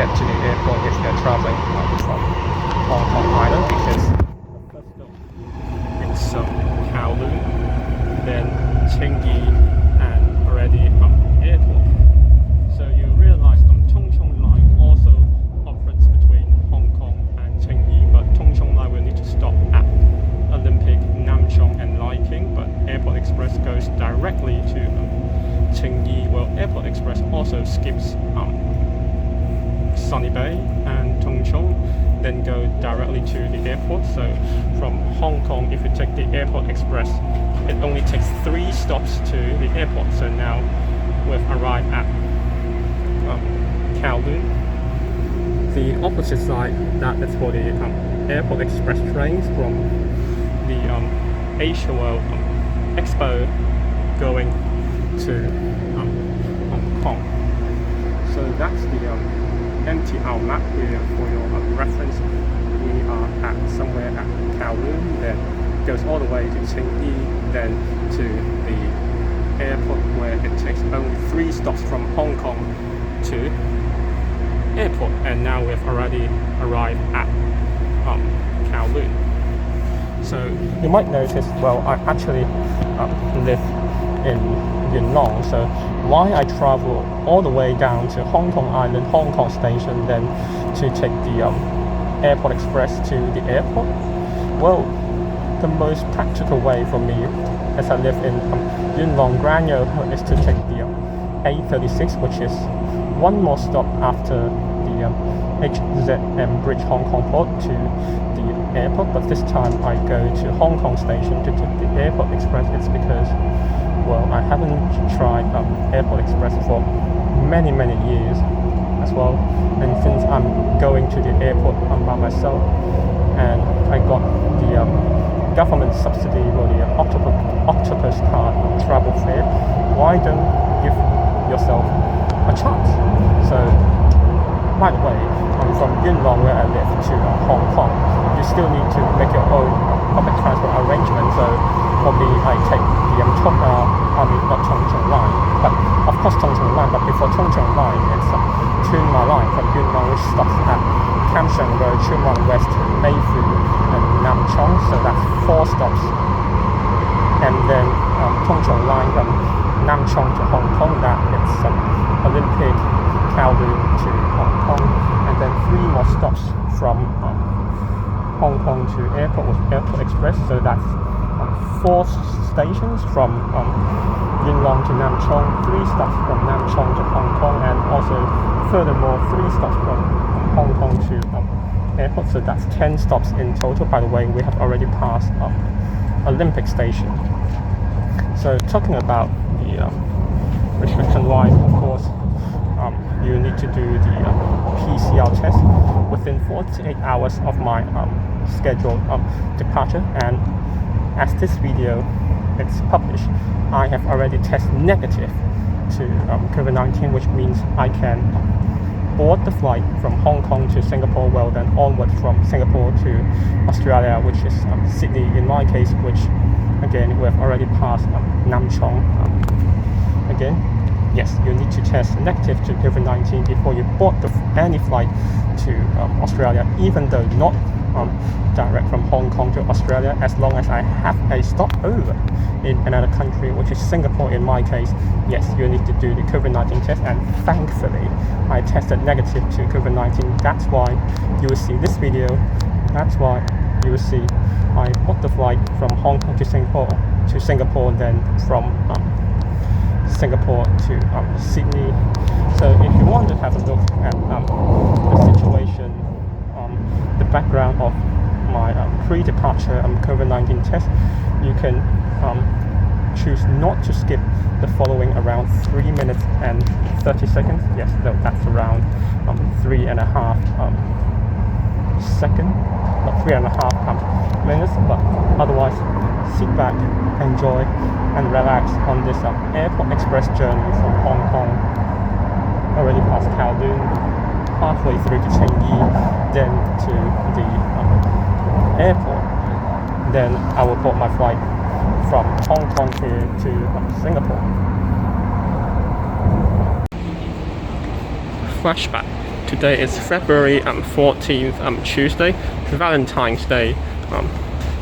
get to the airport if you're traveling from Hong Kong Island, because the first stop it's Kowloon, then Changi, and already airport. So you realize Tongchong Line also operates between Hong Kong and Changi, but Tongchong Line will need to stop at Olympic, Nam Chong and Lai King, but Airport Express goes directly to Changi. Well, Airport Express also skips Sunny Bay and Tung Chung, then go directly to the airport. So from Hong Kong, if you take the Airport Express, it only takes 3 stops to the airport. So now we've arrived at Kowloon. The opposite side, that is for the Airport Express trains from the Asia World Expo going to Hong Kong. So that's the MTR map here for your reference. We are at somewhere at Kowloon, then goes all the way to Changi, then to the airport where it takes only 3 stops from Hong Kong to airport. And now we've already arrived at Kowloon. So you might notice, well, I actually live in Yuen so why I travel all the way down to Hong Kong Island, Hong Kong Station, then to take the Airport Express to the airport? Well, the most practical way for me, as I live in Yuen Long Granier, is to take the A36, which is one more stop after the HZM Bridge Hong Kong Port to the airport. But this time I go to Hong Kong Station to take the Airport Express. It's because, well, I haven't tried Airport Express for many years as well, and since I'm going to the airport by myself, and I got the government subsidy for the octopus card travel fare, why don't give yourself a chance? So, by the way, from Yuen Long, where I live, to Hong Kong, you still need to make your own public transport arrangement. So for me, I take the not Tongchong Line, but of course Tongchong Line, but before Tongchong Line, it's Tuen Ma Line from Yuen Long, which stops at Kam Sheung Road, Tsuen Wan West, Mayfu and Nam Chong. So that's 4 stops. And then Tongchong Line from Nam Chong to Hong Kong, that it's Olympic, Kowloon to Hong Kong, and then 3 more stops from Hong Kong to airport with Airport Express. So that's 4 stations from Yuen Long to Nam Chong, 3 stops from Nam Chong to Hong Kong, and also furthermore 3 stops from Hong Kong to airport. So that's 10 stops in total. By the way, we have already passed Olympic Station. So talking about the restriction-wise, of course, you need to do the PCR test within 48 hours of my scheduled departure. And as this video is published, I have already tested negative to COVID-19, which means I can board the flight from Hong Kong to Singapore, well then onwards from Singapore to Australia, which is Sydney in my case, which again we have already passed Nam Chong. Again, yes, you need to test negative to COVID-19 before you board any flight to Australia, even though not direct from Hong Kong to Australia, as long as I have a stopover in another country, which is Singapore in my case. Yes, you need to do the COVID-19 test, and thankfully I tested negative to COVID-19. That's why you will see this video. That's why you will see I booked the flight from Hong Kong to Singapore, then from Singapore to Sydney. So if you want to have a look at the situation, the background of my pre-departure COVID-19 test, you can choose not to skip the following around 3 minutes and 30 seconds. Yes, that's around 3.5 seconds, not 3.5 minutes, but otherwise sit back, enjoy and relax on this Airport Express journey from Hong Kong. Already past Kowloon, halfway through to Changi, then to the airport. Then I will board my flight from Hong Kong here to Singapore. Flashback Today is February 14th, Tuesday, Valentine's Day,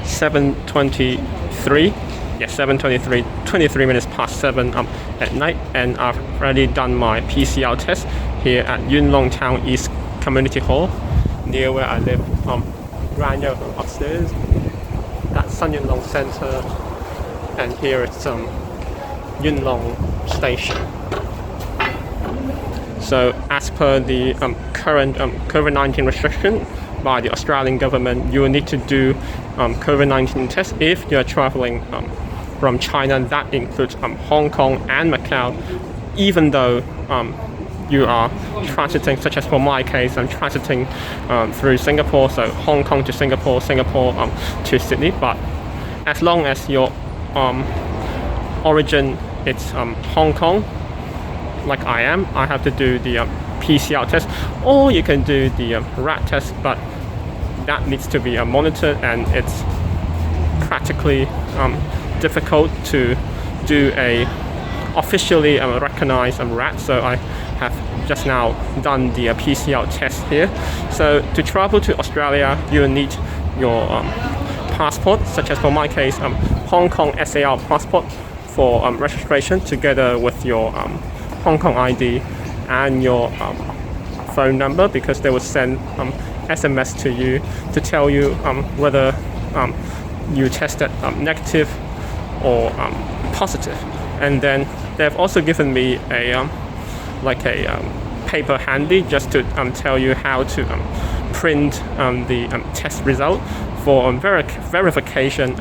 7:23. Yes, 7:23, 23 minutes past 7 at night, and I've already done my PCR test here at Yuen Long Town East Community Hall, near where I live. Grand Yo upstairs. That's Sun Yuen Long Center, and here it's Yuen Long Station. So as per the current COVID-19 restriction by the Australian government, you will need to do COVID-19 test if you're traveling from China. That includes Hong Kong and Macau, even though you are transiting, such as for my case, I'm transiting through Singapore, so Hong Kong to Singapore, Singapore to Sydney. But as long as your origin it's Hong Kong, like I am, I have to do the PCR test, or you can do the RAT test, but that needs to be monitored, and it's practically difficult to do a officially recognized RAT. So I have just now done the PCR test here. So to travel to Australia, you will need your passport, such as for my case, Hong Kong SAR passport for registration, together with your Hong Kong ID and your phone number, because they will send SMS to you to tell you whether you tested negative or positive. And then they've also given me a paper handy, just to tell you how to print the test result for verification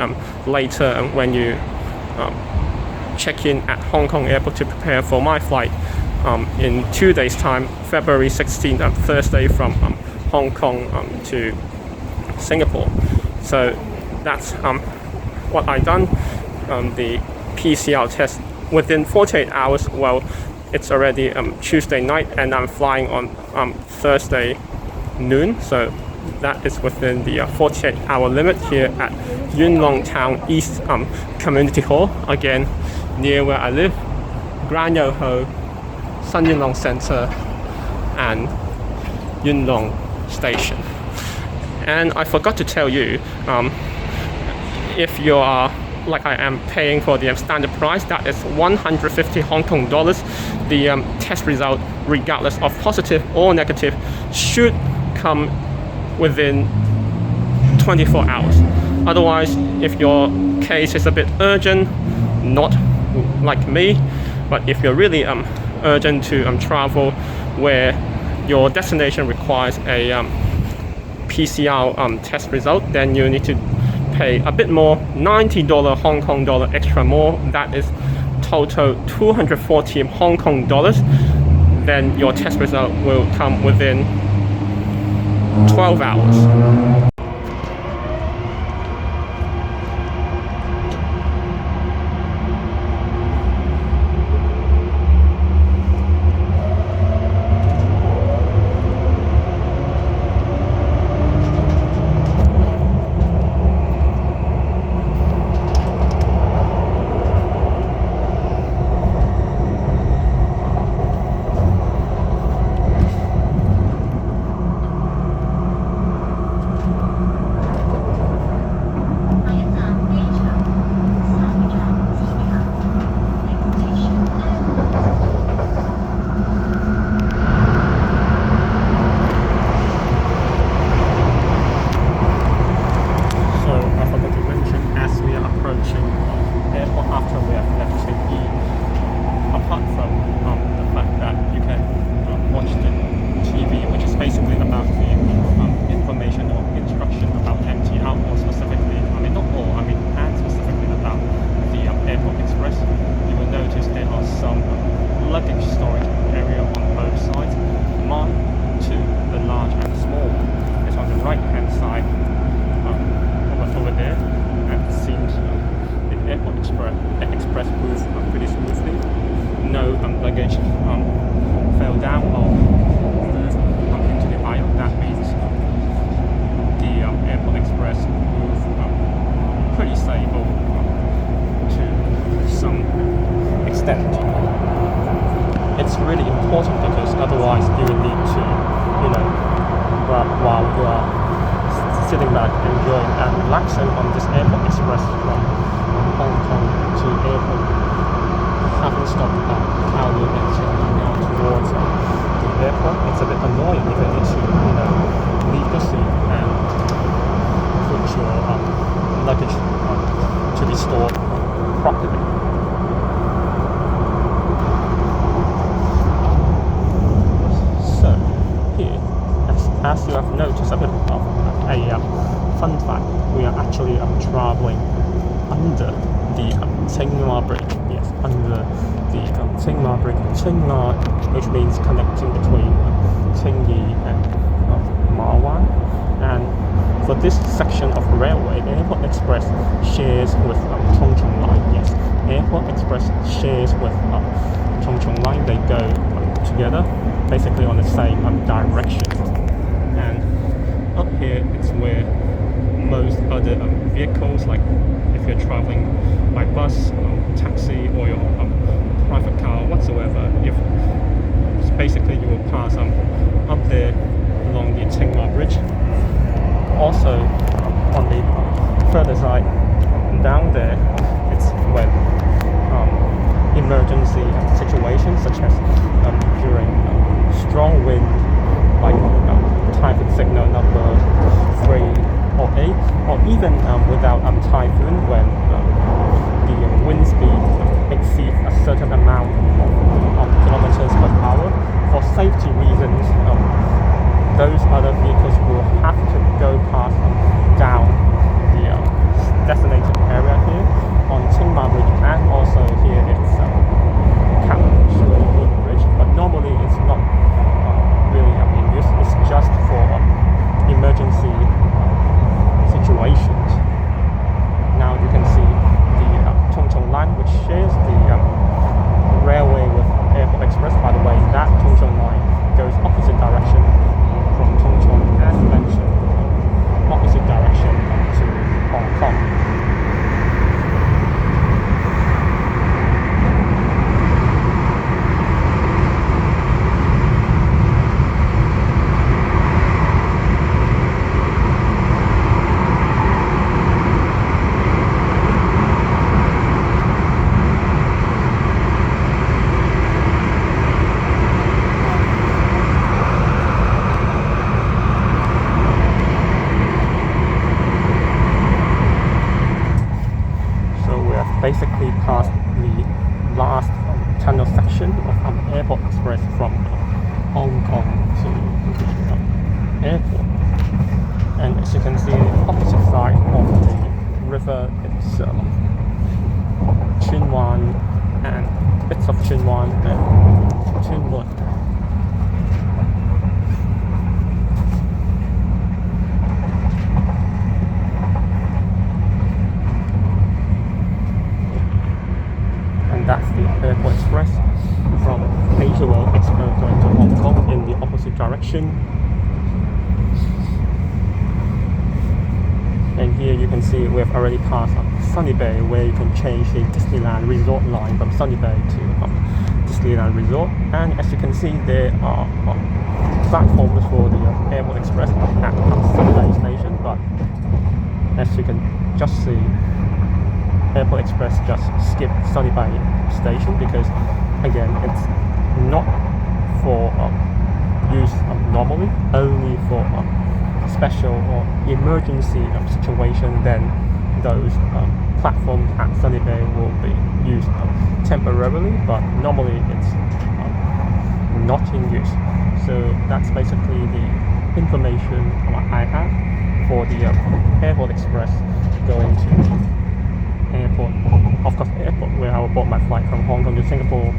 later when you check in at Hong Kong Airport to prepare for my flight in 2 days time, February 16th, Thursday, from Hong Kong to Singapore. So that's what I done. The PCR test within 48 hours. Well, it's already Tuesday night, and I'm flying on Thursday noon, so that is within the 48-hour limit here at Yuen Long Town East Community Hall, again near where I live, Grand Yo Ho, Sun Yuen Long Center, and Yuen Long Station. And I forgot to tell you, if you are like I am paying for the standard price, that is 150 Hong Kong dollars. The test result, regardless of positive or negative, should come within 24 hours. Otherwise, if your case is a bit urgent, not like me, but if you're really urgent to travel where your destination requires a PCR test result, then you need to pay a bit more, $90 Hong Kong dollar extra more. That is total 240 Hong Kong dollars. Then your test result will come within 12 hours. It's really important, because otherwise you will need to you know, but while you are sitting back, enjoying and relaxing on this Airport Express from Hong Kong to airport, having stopped at Kowloon and changing now towards the airport, it's a bit annoying if you need to, you know, leave the seat and put your luggage to be stored properly. So here, as you have noticed, a bit of a fun fact, we are actually traveling under the Tsinghua Bridge. Yes, under the Tsinghua Bridge. Tsinghua, which means connecting between Qingyi and Mawan. And for this section of railway, Airport Express shares with Chongqing Line. Yes, Airport Express shares with Chongqing Line. They go together, basically on the same direction. And up here, it's where most other vehicles, like if you're traveling by bus, taxi, or your private car whatsoever, if basically you will pass up there along the Tsinghua Bridge. Also on the further side down there, it's when emergency situations such as during strong wind, like typhoon signal number 3 or 8, or even without typhoon, when the wind speed exceeds a certain amount of kilometers per hour. For safety reasons, those other vehicles will have to go past down the designated area here on Tsinghua Bridge, and also here it's Kowloon Bridge. But normally it's not really in use. It's just for emergency situations. Now you can see the Chongqing Line, which shares the railway with Airport Express. By the way, that Chongqing Line goes opposite direction from Chongqing, as mentioned, opposite direction to Hong Kong. Basically past the last tunnel section of Airport Express from Hong Kong to the airport. And as you can see, the opposite side of the river, it's Chinwan and bits of Chinwan and Chinmun. That's the Airport Express from Asia Miles HKD going to Hong Kong in the opposite direction. And here you can see we've already passed Sunny Bay, where you can change the Disneyland Resort line from Sunny Bay to Disneyland Resort. And as you can see, there are platforms for the Airport Express at Sunny Bay station, but as you can just see, Airport Express just skipped Sunny Bay station because, again, it's not for use normally, only for special or emergency situation. Then those platforms at Sunny Bay will be used temporarily, but normally it's not in use. So that's basically the information I have for the Airport Express going to airport, of course airport, where I bought my flight from Hong Kong to Singapore,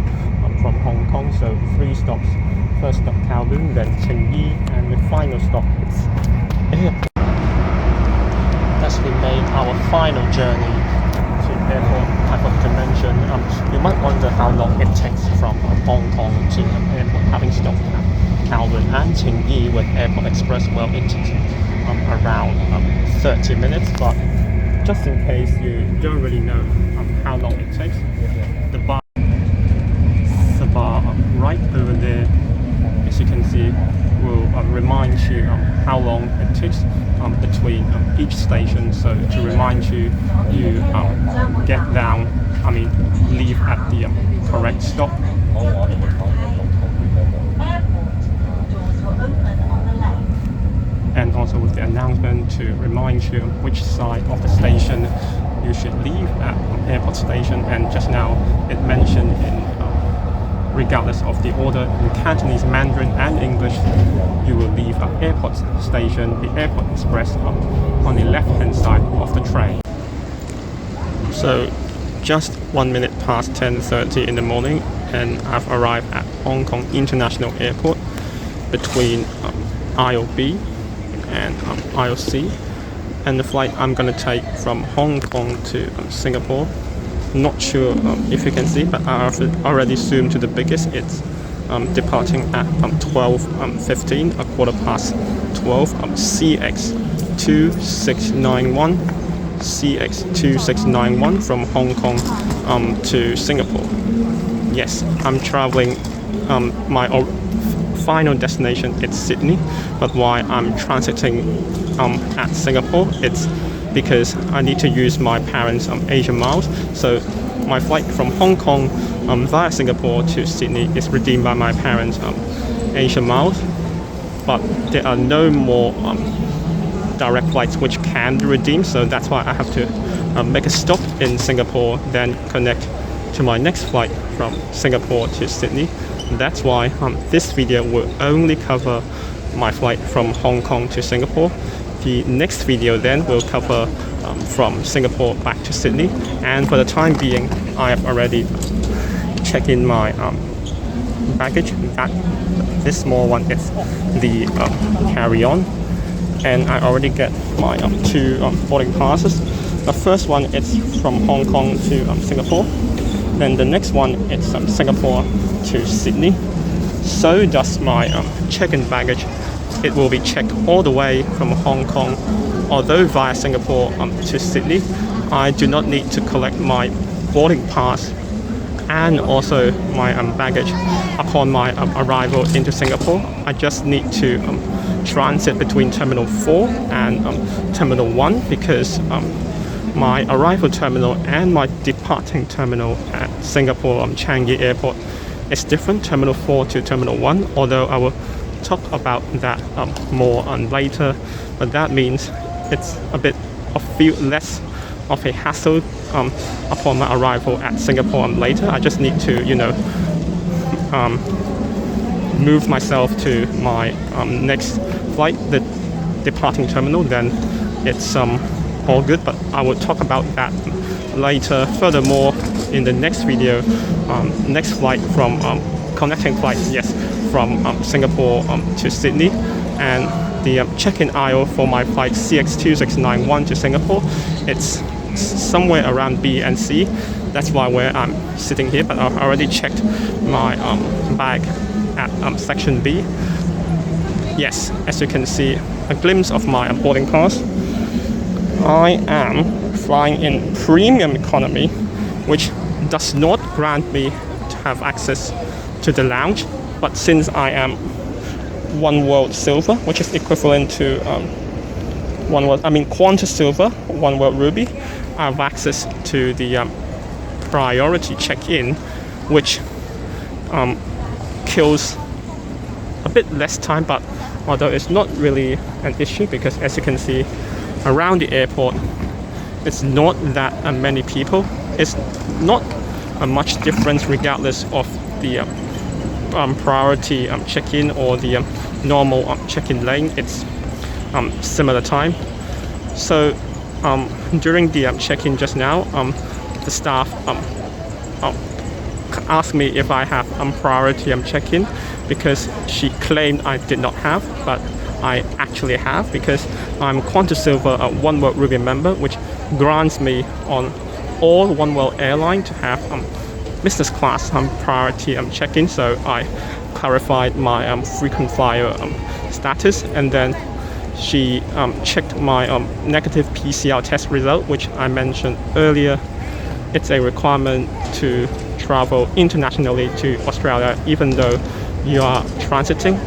from Hong Kong. So 3 stops. First stop Kowloon, then Qingyi, and the final stop is airport. Thus we made our final journey to airport. I forgot to mention, you might wonder how long it takes from Hong Kong to airport, having stopped at Kowloon and Qingyi with Airport Express. Well, it takes around 30 minutes, but just in case you don't really know how long it takes, the bar right over there, as you can see, will you how long it takes between each station. So to remind you, get down, leave at the correct stop. And also with the announcement to remind you which side of the station you should leave at airport station. And just now it mentioned in regardless of the order in Cantonese, Mandarin and English, you will leave at airport station, the Airport Express on the left hand side of the train. So just 1 minute past 10:30 in the morning, and I've arrived at Hong Kong International Airport between aisle B and aisle C, and the flight I'm going to take from Hong Kong to Singapore. Not sure if you can see, but I already zoomed to the biggest. It's departing at 12:15, a quarter past 12. CX2691, CX2691 from Hong Kong to Singapore. Yes, I'm traveling. My final destination is Sydney, but why I'm transiting at Singapore, it's because I need to use my parents' Asia Miles. So my flight from Hong Kong via Singapore to Sydney is redeemed by my parents' Asia Miles, but there are no more direct flights which can be redeemed. So that's why I have to make a stop in Singapore, then connect to my next flight from Singapore to Sydney. That's why this video will only cover my flight from Hong Kong to Singapore. The next video then will cover from Singapore back to Sydney, and for the time being I have already checked in my baggage. This small one is the carry-on, and I already get my two boarding passes. The first one is from Hong Kong to Singapore, then the next one is Singapore to Sydney. So does my check-in baggage. It will be checked all the way from Hong Kong, although via Singapore to Sydney. I do not need to collect my boarding pass and also my baggage upon my arrival into Singapore. I just need to transit between Terminal 4 and Terminal 1, because my arrival terminal and my departing terminal at Singapore Changi Airport is different, Terminal 4 to Terminal 1, although I will talk about that more later. But that means it's a bit less of a hassle upon my arrival at Singapore later. I just need to, move myself to my next flight, the departing terminal, then it's all good. But I will talk about that later. Furthermore, in the next video, next flight from connecting flights, yes, from Singapore to Sydney, and the check-in aisle for my flight CX2691 to Singapore, it's somewhere around B and C. That's where I'm sitting here, but I've already checked my bag at section B. Yes, as you can see, a glimpse of my boarding pass. I am flying in premium economy, which does not grant me to have access to the lounge, but since I am One World Silver, which is equivalent to Qantas Silver, One World Ruby, I have access to the priority check-in, which kills a bit less time, but although it's not really an issue, because as you can see around the airport, it's not that many people. It's not a much difference regardless of the priority check-in or the normal check-in lane. It's similar time. So during the check-in just now, the staff asked me if I have priority check-in, because she claimed I did not have, but I actually have, because I'm Qantas Silver One World Ruby member, which grants me on all One World Airline to have business class priority check-in. So I clarified my frequent flyer status, and then she checked my negative PCR test result, which I mentioned earlier. It's a requirement to travel internationally to Australia, even though you are transiting.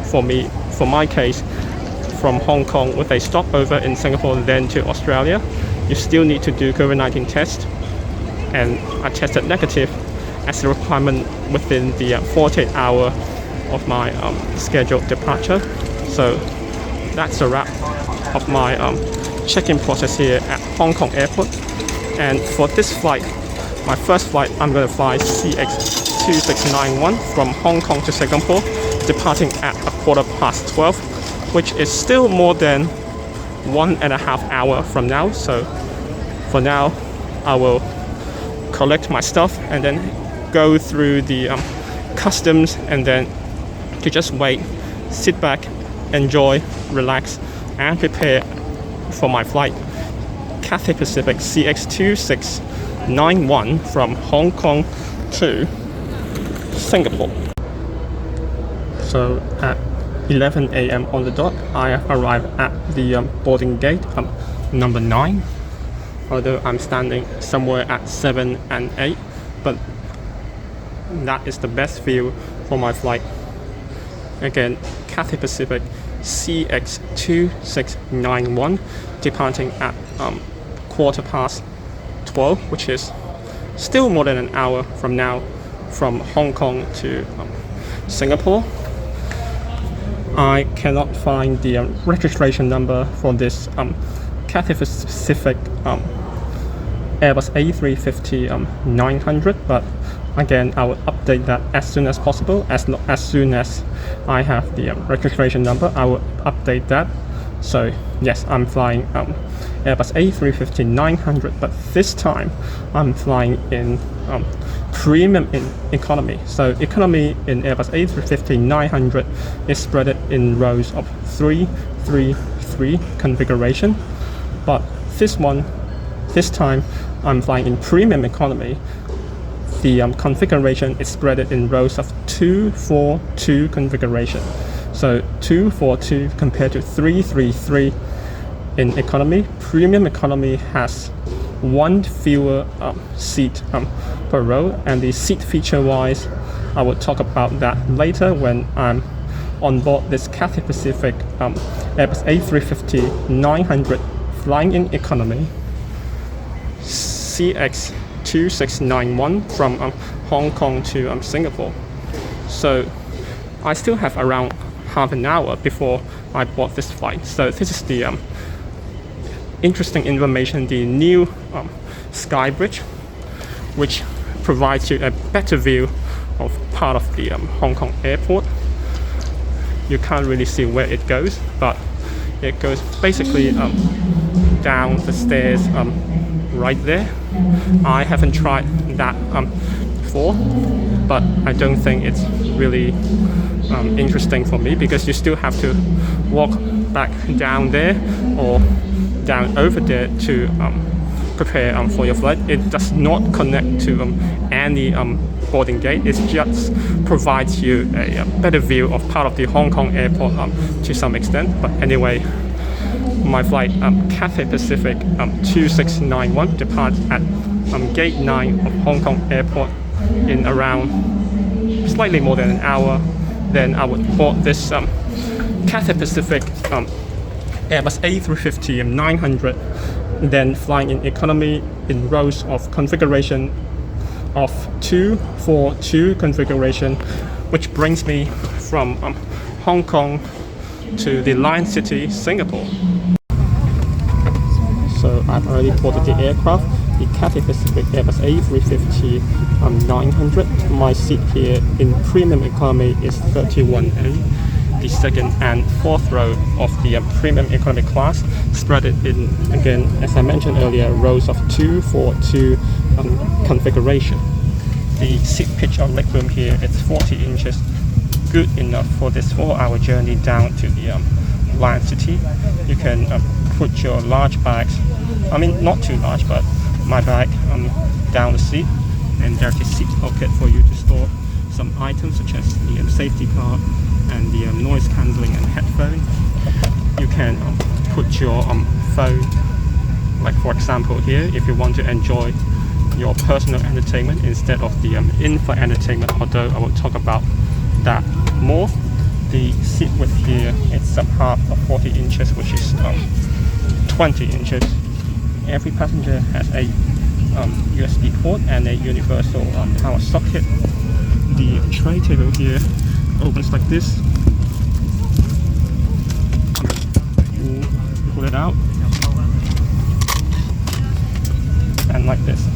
For my case, from Hong Kong with a stopover in Singapore, then to Australia, you still need to do COVID-19 test, and I tested negative as a requirement within the 48 hour of my scheduled departure. So that's a wrap of my check-in process here at Hong Kong Airport. And for this flight, my first flight, I'm going to fly CX2691 from Hong Kong to Singapore, departing at 12:15, which is still more than 1.5 hours from now. So for now, I will collect my stuff and then go through the customs, and then to just wait, sit back, enjoy, relax, and prepare for my flight, Cathay Pacific CX2691 from Hong Kong to Singapore. So at 11 a.m. on the dot, I have arrived at the boarding gate number 9, although I'm standing somewhere at 7 and 8, but that is the best view for my flight. Again, Cathay Pacific CX2691 departing at 12:15, which is still more than an hour from now from Hong Kong to Singapore. I cannot find the registration number for this Cathay Pacific Airbus A350-900, but again, I will update that as soon as possible. As soon as I have the registration number, I will update that. So yes, I'm flying Airbus A350-900, but this time I'm flying in premium economy. So economy in Airbus A350-900 is spread in rows of 3-3-3 configuration, but this time I'm flying in premium economy. The configuration is spread in rows of 2-4-2 configuration. So 2-4-2 compared to 3-3-3 in economy. Premium economy has one fewer seat per row, and the seat feature wise, I will talk about that later when I'm on board this Cathay Pacific Airbus A350-900 flying in economy, CX2691 from Hong Kong to Singapore. So I still have around half an hour before I board this flight. So this is the interesting information, the new sky bridge, which provides you a better view of part of the Hong Kong airport. You can't really see where it goes, but it goes basically down the stairs right there. I haven't tried that before, but I don't think it's really interesting for me, because you still have to walk back down there or down over there to prepare for your flight. It does not connect to any boarding gate. It just provides you a better view of part of the Hong Kong airport to some extent. But anyway, my flight Cathay Pacific 2691 departs at gate 9 of Hong Kong airport in around slightly more than an hour. Then I would board this Cathay Pacific Airbus A350-900, then flying in economy in rows of configuration of 2-4-2 configuration, which brings me from Hong Kong to the Lion City, Singapore. So I've already boarded the aircraft, the Cathay Pacific Airbus A350-900. My seat here in premium economy is 31A. The second and fourth row of the premium economy class, spread it in, again, as I mentioned earlier, rows of 2-4-2 configuration. The seat pitch or legroom here is 40 inches, good enough for this 4-hour journey down to the Lion City. You can put your large bags, I mean not too large, but my bag down the seat, and there's a seat pocket for you to store some items such as the safety card and the noise cancelling and headphone. You can put your phone, like for example here, if you want to enjoy your personal entertainment instead of the in-flight entertainment, although I will talk about that more. the seat width here, it's a half of 40 inches, which is 20 inches. Every passenger has a USB port and a universal power socket. The tray table here opens like this. You pull it out, and like this.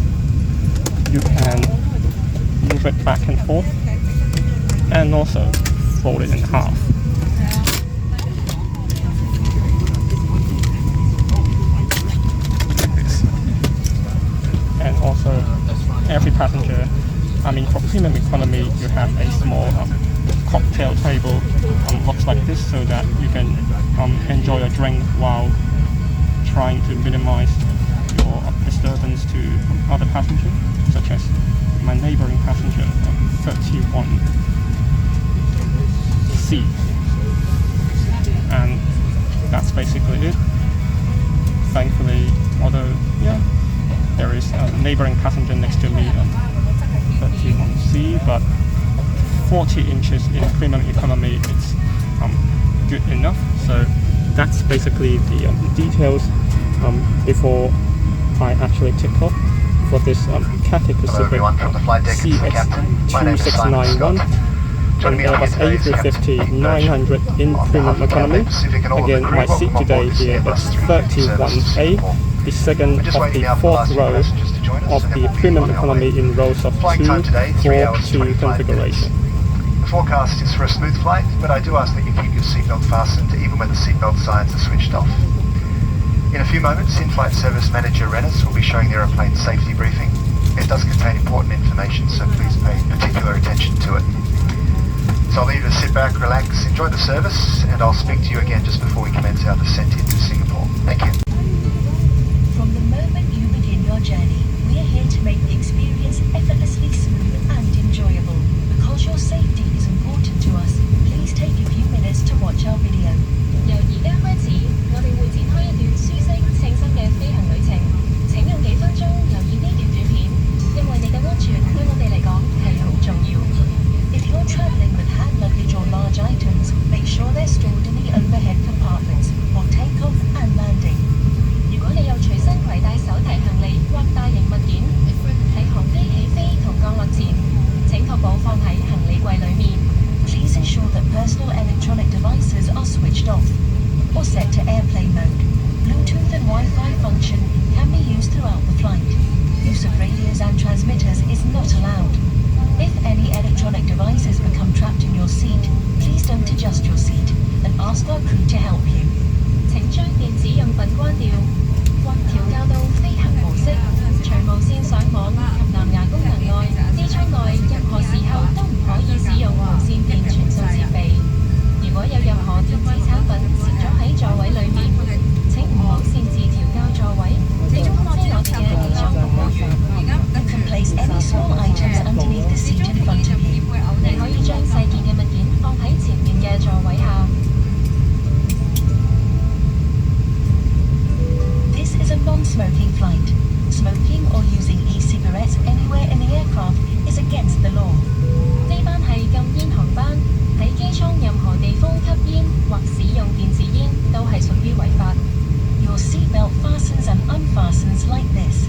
You can move it back and forth, and also fold it in half. Like this. And also, every passenger, for premium economy, you have a small cocktail table, looks like this, so that you can enjoy a drink while trying to minimize your disturbance to other passengers, such as my neighboring passenger, 31C. And that's basically it. Thankfully, although there is a neighboring passenger next to me, 31C, but 40 inches in premium economy, it's good enough. So that's basically the details before I actually take off for this Cathay Pacific CX2691 and Airbus A350-900 in premium economy. Again, my seat today here is 31A, the second of the fourth row of the premium economy in rows of 2-4-2 configuration. The forecast is for a smooth flight, but I do ask that you keep your seatbelt fastened even when the seatbelt signs are switched off. In a few moments, in-flight service manager Rennes will be showing the aeroplane safety briefing. It does contain important information, so please pay particular attention to it. So I'll leave you to sit back, relax, enjoy the service, and I'll speak to you again just before we commence our descent into Singapore. Thank you. From the moment you begin your journey, we are here to make the experience effortlessly smooth and enjoyable. Because your safety is important to us, please take a few minutes to watch our video. 由而家開始，我哋會展開一段舒適、稱心嘅飛行旅程。請用幾分鐘留意呢段短片，因為你嘅安全對我哋嚟講係好重要。If you're traveling with hand luggage or large items, make sure they're stored in the overhead compartments for takeoff and landing. 如果你有隨身攜帶手提行李或大型物件，喺航機起飛同降落前，請確保放喺行李櫃裡面。Please ensure that personal electronic devices are switched off or set to airplane mode. Bluetooth and Wi-Fi function can be used throughout the flight. Use of radios and transmitters is not allowed. If any electronic devices become trapped in your seat, please don't adjust your seat and ask our crew to help you. 請將電子用品關掉，或調校到飛行模式。除無線上網及藍牙功能外，機艙內任何時候都唔可以使用無線電傳數設備。如果有任何電子產品攝咗喺座位裡面，請唔好擅自調校座位，請通知我哋嘅機艙服務員。You can place any small items underneath the seat in front of you. 你可以將細件嘅物件放喺前面嘅座位下。This is a non-smoking flight. Smoking or using e-cigarettes anywhere in the aircraft is against the law. 呢班係禁煙航班，喺機艙任何地方吸煙或使用電子煙都係屬於違法。Your seatbelt fastens and unfastens like this.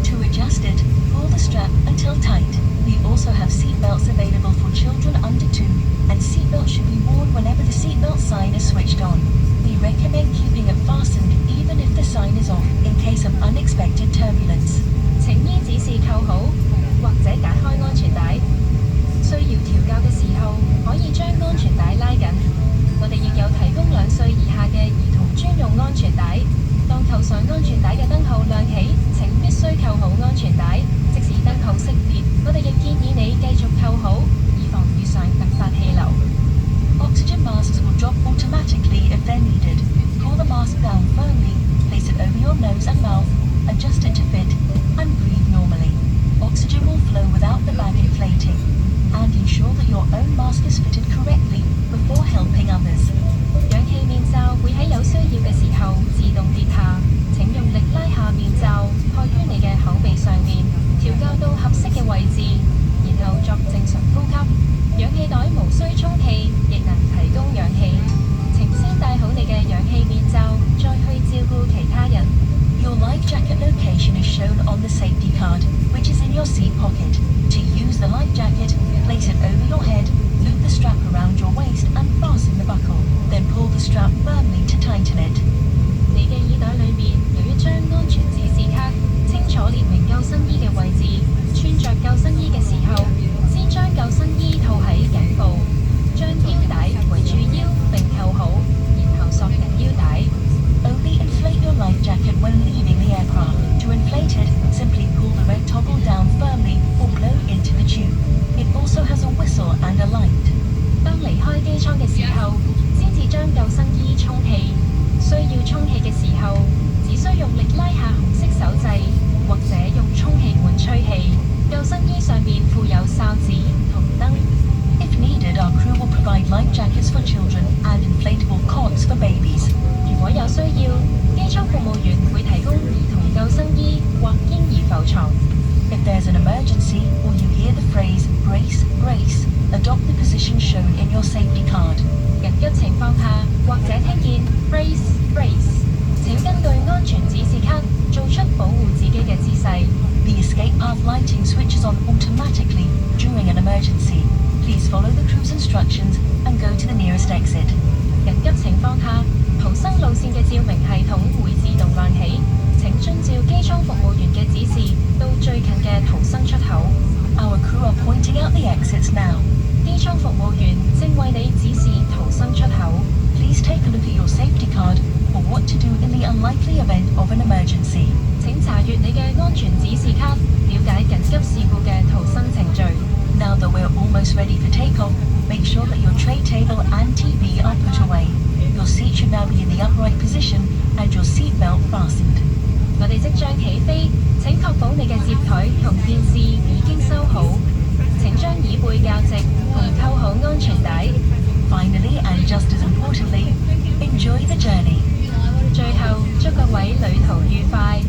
To adjust it, pull the strap until tight. We also have seatbelts available for children under 2, and seatbelts should be worn whenever the seatbelt sign is switched on. We recommend keeping it fastened even if the sign is off in case of unexpected turbulence. 請依指示扣好或者解開安全帶。需要調校嘅時候，可以將安全帶拉緊。我哋亦有提供2歲以下嘅兒童專用安全帶。當扣上安全帶嘅燈號亮起，請必須扣好安全帶。即使燈號熄滅，我哋亦建議你繼續扣好，以防遇上突發氣流。Oxygen masks will drop automatically if they're needed. Pull the mask down firmly, place it over your nose and mouth, adjust it to fit, and breathe normally. Oxygen when leaving the aircraft. To inflate it, simply pull the red toggle down firmly or blow into the tube. It also has a whistle and a light. 當離開機艙嘅時候，先至將救生衣充氣。需要充氣嘅時候，只需用力拉下紅色手掣，或者用充氣管吹氣。救生衣上面附有哨子同燈。If needed, our crew will provide life jackets for children and inflatable cots for babies. 如果有需要，機艙服務員會提供兒童救生衣或嬰兒浮床。If there's an emergency or you hear the phrase brace, brace, adopt the position shown in your safety card. 緊急情況下，或者聽見 brace brace， 請根據安全指示卡做出保護自己嘅姿勢。The escape path lighting switches on automatically during an emergency. Please follow the crew's instructions and go to the nearest exit. 緊急情況下，逃生路線嘅照明系統會自動亮起。請遵照機艙服務員嘅指示到最近嘅逃生出口。Our crew are pointing out the exits now. 機艙服務員正為你指示逃生出口。Please take a look at your safety card for what to do in the unlikely event of an emergency. 請查閱你嘅安全指示卡，了解緊急事故嘅逃生程序。Now that we're almost ready for takeoff, make sure that your tray table and TV are put away. Your seat should now be in the upright position and your seat belt fastened. 我哋即將起飛，請確保你嘅接台同電視已經收好。請將椅背較直同扣好安全帶。Finally, and just as importantly, enjoy the journey. 最後，祝各位旅途愉快。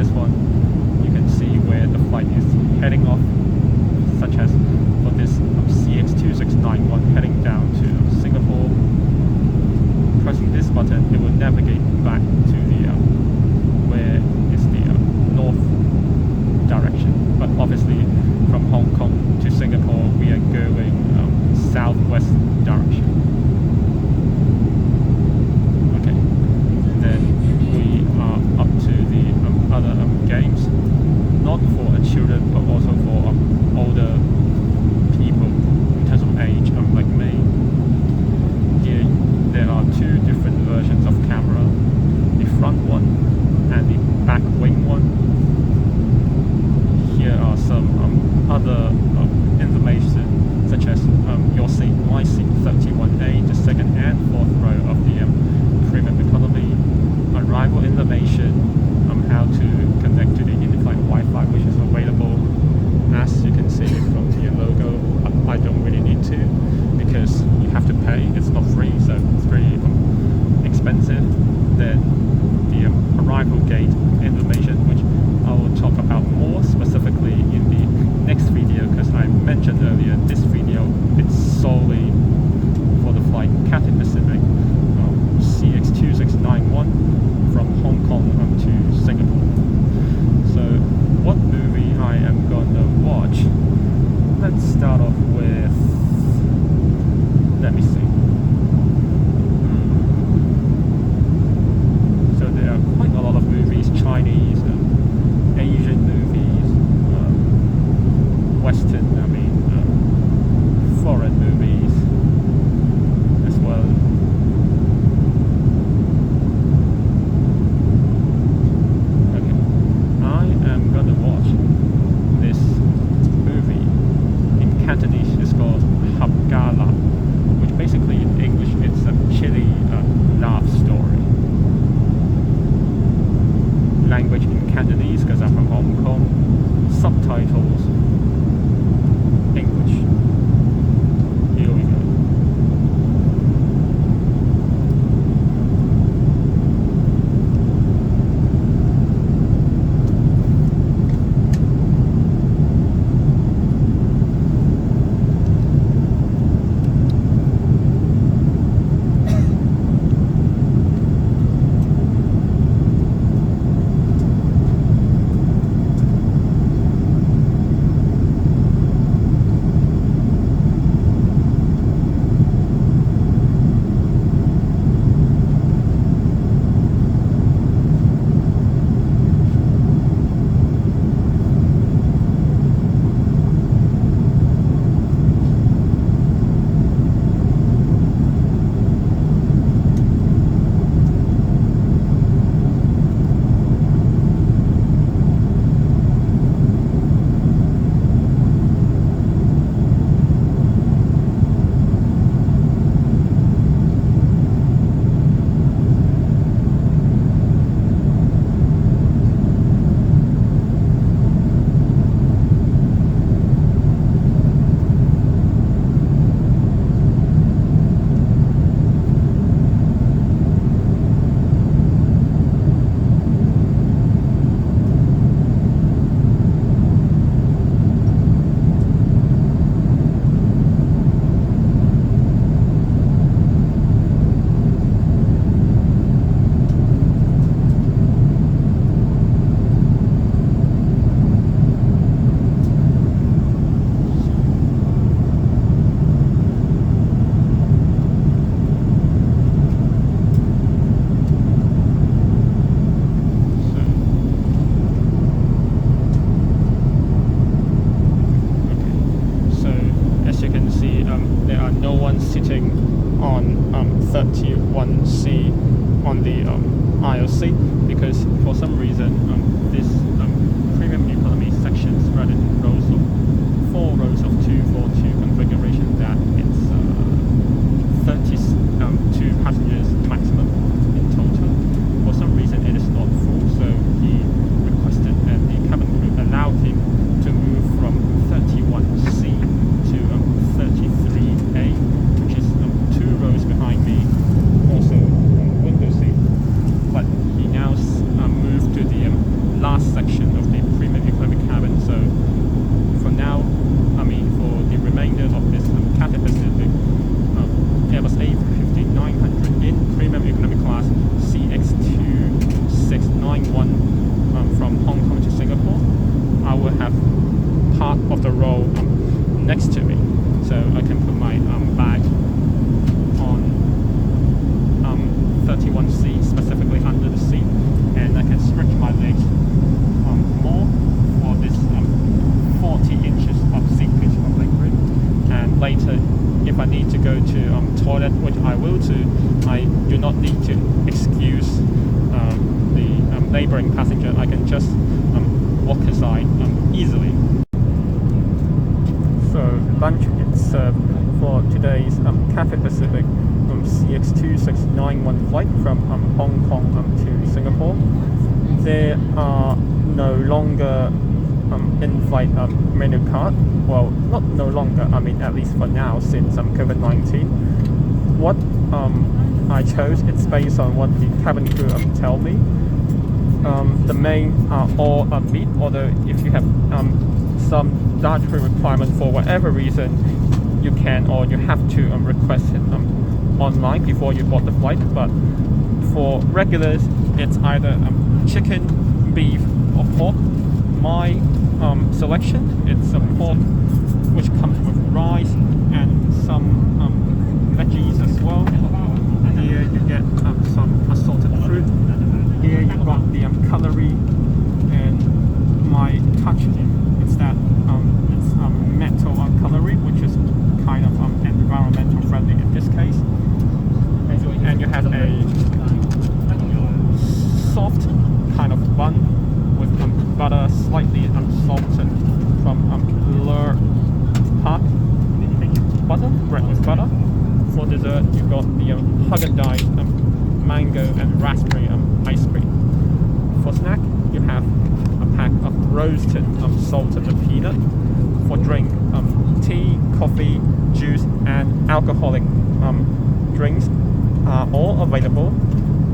this one, you can see where the flight is heading off, such as for this CX2691 heading down to Singapore. Pressing this button, it will navigate back to the where is the north direction. But obviously, from Hong Kong to Singapore, we are going southwest direction. Okay, and then we are up to the other games, not for children, but also for older people in terms of age, like me. Here, there are two different versions of camera, the front one and the back wing one. Here are some other information, such as your seat, my seat 31A, the second and fourth row of the premium economy, arrival information, how to connect to the in-flight Wi-Fi, which is available. As you can see from the logo, I don't really need to, because you have to pay. It's not free, so it's very expensive. Then the arrival gate information, which I will talk about more specifically in the next video, because I mentioned earlier, this video it's solely for the flight Cathay Pacific CX2691 from Hong Kong to Singapore. So what movie I am gonna watch? Let's start off with, let me see. So there are quite a lot of movies, Chinese and Asian movies, Western, foreign movies as well. Okay, I am gonna watch this movie in Cantonese. It's called Hab Ga La, which basically in English it's a chilly love story. Language in Cantonese, because I'm from Hong Kong. Subtitles English. Here we go. last section of the premium economy cabin. So for now, for the remainder of this Cathay Pacific Airbus A350-900 in premium economy class CX2691 from Hong Kong to Singapore, I will have part of the row next to me, so I can put my bag on 31C, specifically under the seat, and I can stretch my legs more for this 40 inches of seat pitch of leg room. And later, if I need to go to toilet, which I will do, I do not need to excuse the neighboring passenger. I can just walk aside easily. So lunch is served for today's Cathay Pacific CX2691 flight from Hong Kong to Singapore. There are no longer in-flight menu card. Well, not no longer, at least for now, since COVID-19. What I chose, it's based on what the cabin crew tell me. The main are all meat, although if you have some dietary requirement for whatever reason, you can or you have to request it online before you board the flight. But for regulars, it's either chicken, beef or pork. My selection, it's a pork which comes with rice and some veggies as well. Here you get some assorted fruit. Here you got the cutlery, and my touch is that it's metal cutlery, which is kind of environmental friendly in this case. And you have a soft kind of bun with butter, slightly unsalted from B-LRR butter, bread with butter. For dessert, you got the Haagen-Dazs mango and raspberry ice cream. For snack, you have a pack of roasted salted peanut. For drink, tea, coffee, juice, and alcoholic drinks are all available.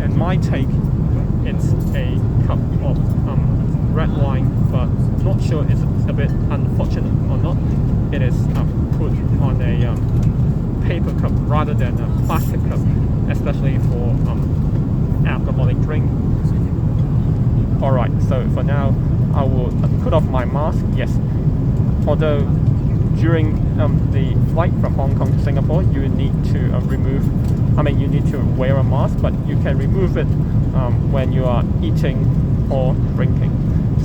And my take, it's a cup of red wine, but not sure it's a bit unfortunate or not. It is put on a paper cup rather than a plastic cup, especially for alcoholic drink. Alright, so for now I will put off my mask. Yes, although during the flight from Hong Kong to Singapore, you need to you need to wear a mask, but you can remove it when you are eating or drinking.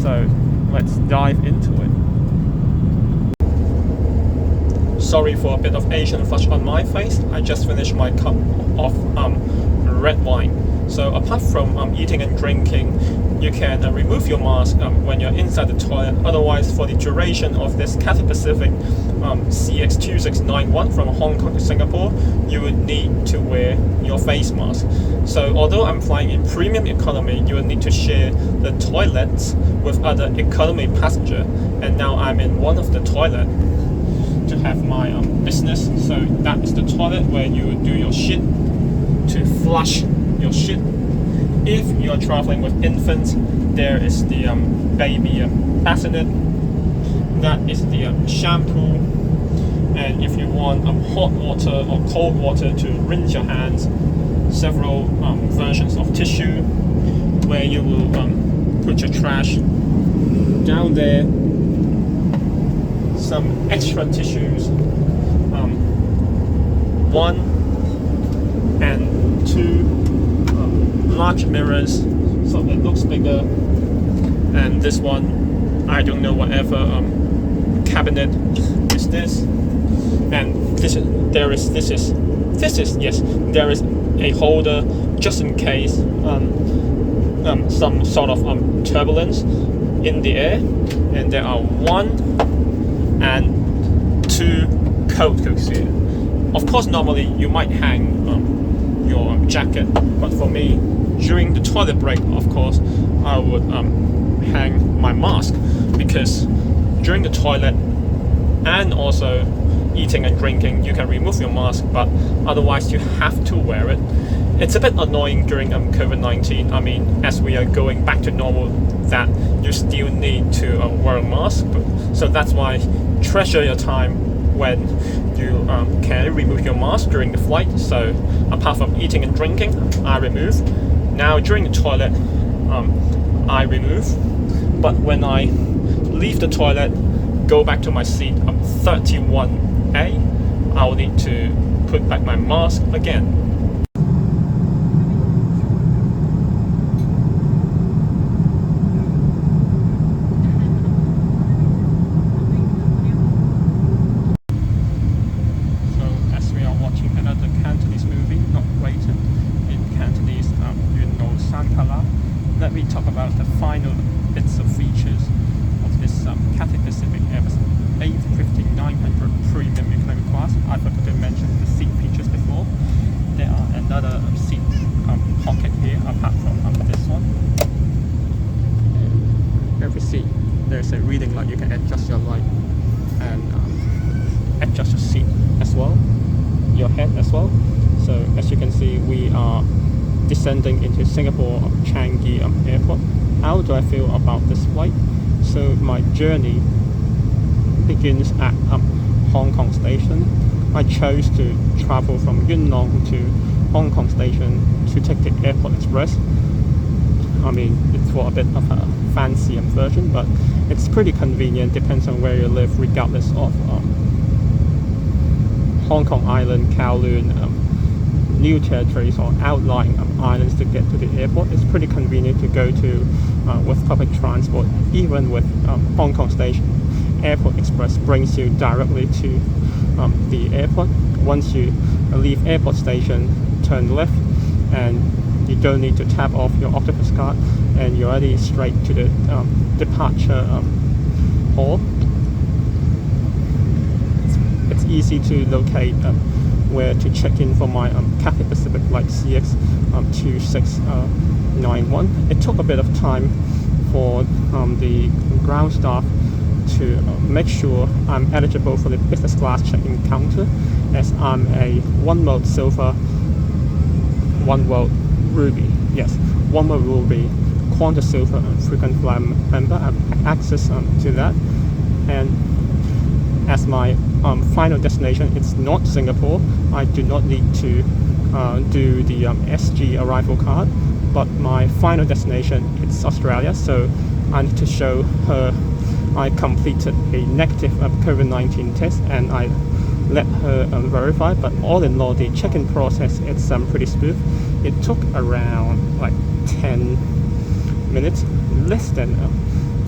So let's dive into it. Sorry for a bit of Asian flush on my face. I just finished my cup of red wine. So apart from eating and drinking, you can remove your mask when you're inside the toilet. Otherwise, for the duration of this Cathay Pacific CX2691 from Hong Kong to Singapore, you would need to wear your face mask. So although I'm flying in premium economy, you will need to share the toilets with other economy passenger. And now I'm in one of the toilet to have my business. So that is the toilet where you do your shit, to flush your shit. If you're traveling with infants, there is the baby bassinet. That is the shampoo. And if you want hot water or cold water to rinse your hands, several versions of tissue where you will put your trash down there. Some extra tissues, 1 and 2 large mirrors, so it looks bigger. And this one, I don't know whatever cabinet is this. And there is a holder just in case some sort of turbulence in the air. And there are 1 and 2 coat hooks here. Of course, normally you might hang your jacket, but for me, during the toilet break, of course, I would hang my mask, because during the toilet and also eating and drinking, you can remove your mask, but otherwise you have to wear it. it's a bit annoying during COVID-19. I mean, as we are going back to normal, that you still need to wear a mask. So that's why treasure your time when you can remove your mask during the flight. So apart from eating and drinking, I remove. Now during the toilet, I remove. But when I leave the toilet, go back to my seat 31A, I'll need to put back my mask again. Let me talk about the final bits of features of this Cathay Pacific Airbus A350-900 premium economy class. I forgot to mention the seat features before. There are another seat pocket here apart from this one. Every seat there's a reading light. You can adjust your light and adjust your seat as well, your head as well. So as you can see, we are descending into Singapore Changi Airport. How do I feel about this flight? So my journey begins at Hong Kong Station. I chose to travel from Yuen Long to Hong Kong Station to take the Airport Express. I mean, it's for a bit of a fancy version, but it's pretty convenient, depends on where you live, regardless of Hong Kong Island, Kowloon, New Territories or outlying islands to get to the airport. It's pretty convenient to go to with public transport. Even with Hong Kong Station, Airport Express brings you directly to the airport. Once you leave airport station, turn left, and you don't need to tap off your octopus card, and you're already straight to the departure hall. It's easy to locate where to check in for my Cathay Pacific flight CX2691. It took a bit of time for the ground staff to make sure I'm eligible for the business class check-in counter, as I'm a one world silver, one world ruby. Yes, one world ruby, Qantas silver frequent flyer member. I have access to that, and as my final destination, it's not Singapore. I do not need to do the SG arrival card, but my final destination, it's Australia. So I need to show her I completed a negative COVID-19 test, and I let her verify. But all in all, the check-in process, it's pretty smooth. It took around like 10 minutes, less than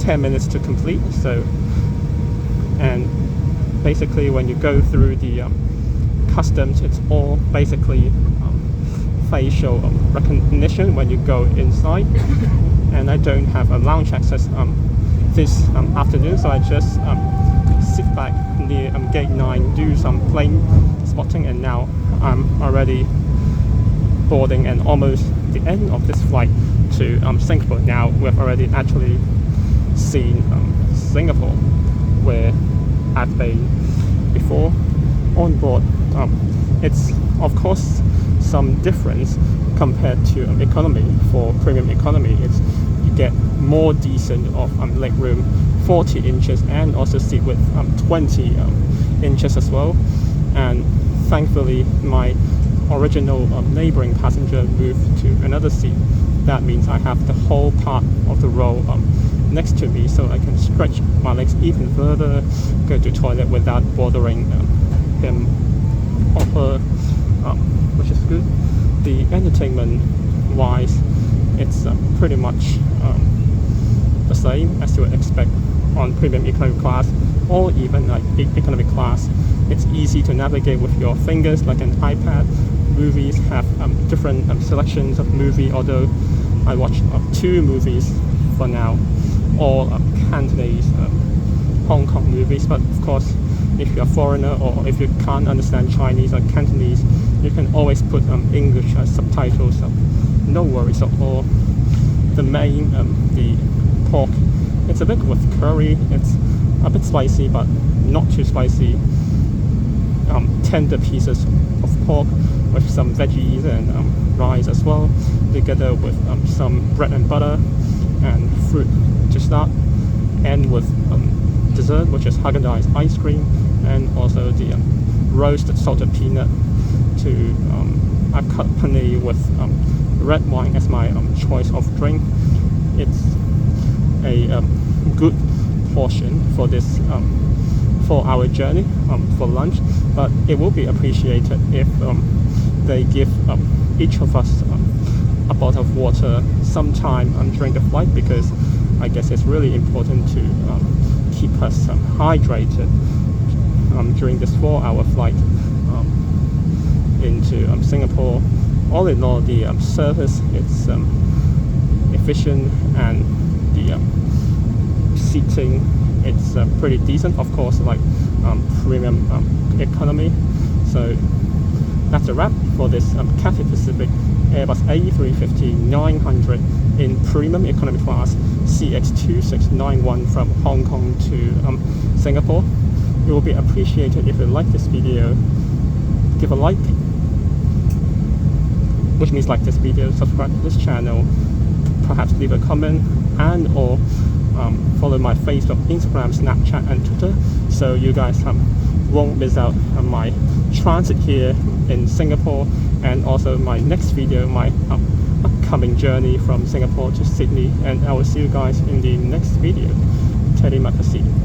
10 minutes to complete. So, and basically when you go through the customs, it's all basically facial recognition when you go inside. And I don't have a lounge access this afternoon, so I just sit back near gate 9, do some plane spotting, and now I'm already boarding and almost the end of this flight to Singapore. Now we've already actually seen Singapore, where I've been before. On board, it's of course some difference compared to economy. For premium economy, it's you get more decent of leg room, 40 inches, and also seat width 20 inches as well. And thankfully my original neighboring passenger moved to another seat. That means I have the whole part of the row next to me, so I can stretch my legs even further, go to toilet without bothering him or her, which is good. The entertainment wise, it's pretty much the same as you would expect on premium economy class, or even like economy class. It's easy to navigate with your fingers like an iPad. Movies have different selections of movie, although I watched 2 movies for now, all Cantonese Hong Kong movies. But of course, if you're a foreigner or if you can't understand Chinese or Cantonese, you can always put English subtitles. No worries at all. The main, the pork, it's a bit with curry. It's a bit spicy, but not too spicy. tender pieces of pork with some veggies and rice as well, together with some bread and butter and fruit to start, and with dessert, which is Haagen-Dazs ice cream, and also the roasted salted peanut to accompany with red wine as my choice of drink. It's a good portion for this 4-hour journey for lunch, but it will be appreciated if they give each of us a bottle of water sometime during the flight, because I guess it's really important to keep us hydrated during this 4-hour flight into Singapore. All in all, the service, it's efficient, and the seating, it's pretty decent, of course, like premium economy. So that's a wrap for this Cathay Pacific Airbus A350-900 in premium economy class CX2691 from Hong Kong to Singapore. It will be appreciated if you like this video. Give a like, which means like this video, subscribe to this channel, perhaps leave a comment, and or follow my Facebook, Instagram, Snapchat and Twitter, so you guys won't miss out on my transit here in Singapore, and also my next video, my upcoming journey from Singapore to Sydney. And I will see you guys in the next video. Cathaypacific.